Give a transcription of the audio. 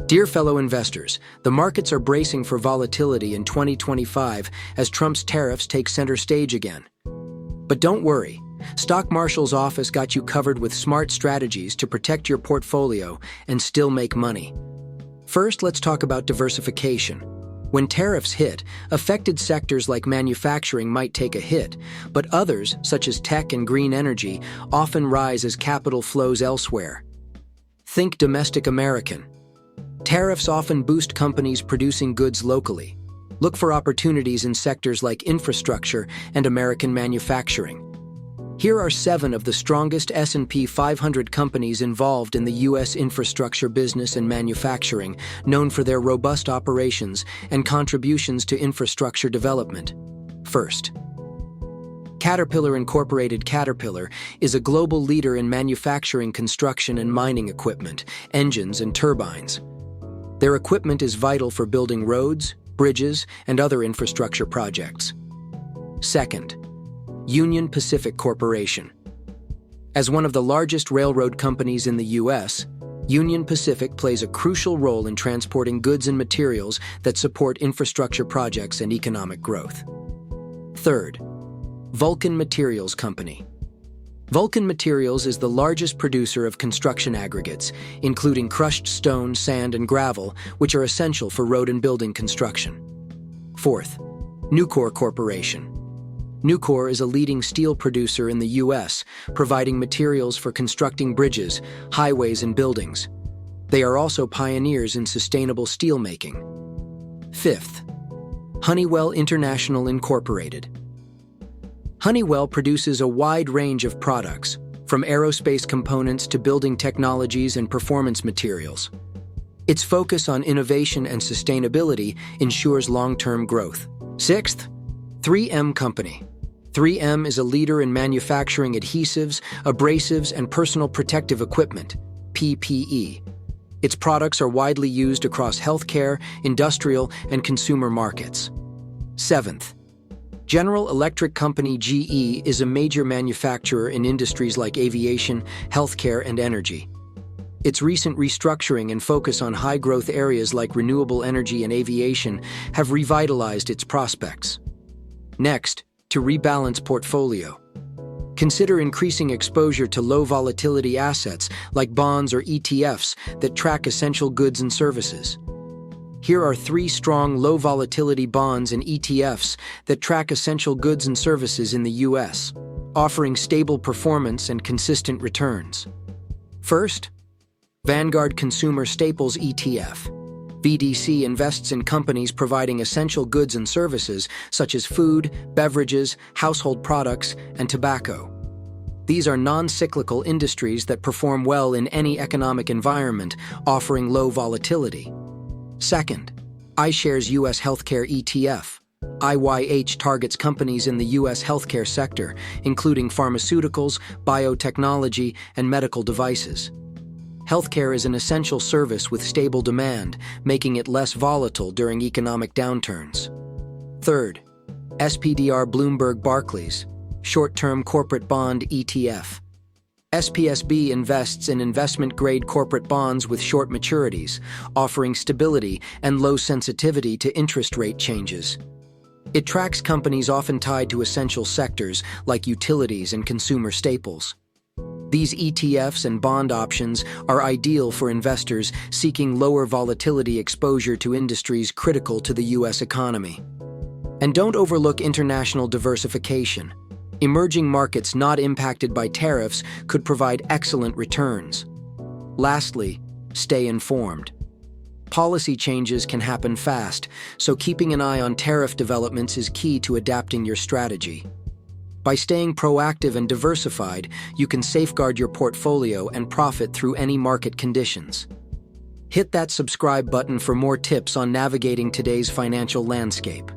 Dear fellow investors, the markets are bracing for volatility in 2025 as Trump's tariffs take center stage again. But don't worry, Stock Marshal's office got you covered with smart strategies to protect your portfolio and still make money. First, let's talk about diversification. When tariffs hit, affected sectors like manufacturing might take a hit, but others, such as tech and green energy, often rise as capital flows elsewhere. Think domestic American. Tariffs often boost companies producing goods locally. Look for opportunities in sectors like infrastructure and American manufacturing. Here are 7 of the strongest S&P 500 companies involved in the U.S. infrastructure business and manufacturing, known for their robust operations and contributions to infrastructure development. First, Caterpillar Incorporated. Caterpillar is a global leader in manufacturing construction and mining equipment, engines, and turbines. Their equipment is vital for building roads, bridges, and other infrastructure projects. Second, Union Pacific Corporation. As one of the largest railroad companies in the U.S., Union Pacific plays a crucial role in transporting goods and materials that support infrastructure projects and economic growth. Third, Vulcan Materials Company. Vulcan Materials is the largest producer of construction aggregates, including crushed stone, sand, and gravel, which are essential for road and building construction. Fourth, Nucor Corporation. Nucor is a leading steel producer in the U.S., providing materials for constructing bridges, highways, and buildings. They are also pioneers in sustainable steelmaking. Fifth, Honeywell International Incorporated. Honeywell produces a wide range of products, from aerospace components to building technologies and performance materials. Its focus on innovation and sustainability ensures long-term growth. Sixth, 3M Company. 3M is a leader in manufacturing adhesives, abrasives, and personal protective equipment, PPE. Its products are widely used across healthcare, industrial, and consumer markets. Seventh, General Electric Company. GE is a major manufacturer in industries like aviation, healthcare, and energy. Its recent restructuring and focus on high-growth areas like renewable energy and aviation have revitalized its prospects. Next, to rebalance portfolio. Consider increasing exposure to low-volatility assets like bonds or ETFs that track essential goods and services. Here are 3 strong low-volatility bonds and ETFs that track essential goods and services in the U.S., offering stable performance and consistent returns. First, Vanguard Consumer Staples ETF. VDC invests in companies providing essential goods and services such as food, beverages, household products, and tobacco. These are non-cyclical industries that perform well in any economic environment, offering low volatility. Second, iShares U.S. Healthcare ETF. IYH targets companies in the U.S. healthcare sector, including pharmaceuticals, biotechnology, and medical devices. Healthcare is an essential service with stable demand, making it less volatile during economic downturns. Third, SPDR Bloomberg Barclays, Short-Term Corporate Bond ETF. SPSB invests in investment-grade corporate bonds with short maturities, offering stability and low sensitivity to interest rate changes. It tracks companies often tied to essential sectors like utilities and consumer staples. These ETFs and bond options are ideal for investors seeking lower volatility exposure to industries critical to the U.S. economy. And don't overlook international diversification. Emerging markets not impacted by tariffs could provide excellent returns. Lastly, stay informed. Policy changes can happen fast, so keeping an eye on tariff developments is key to adapting your strategy. By staying proactive and diversified, you can safeguard your portfolio and profit through any market conditions. Hit that subscribe button for more tips on navigating today's financial landscape.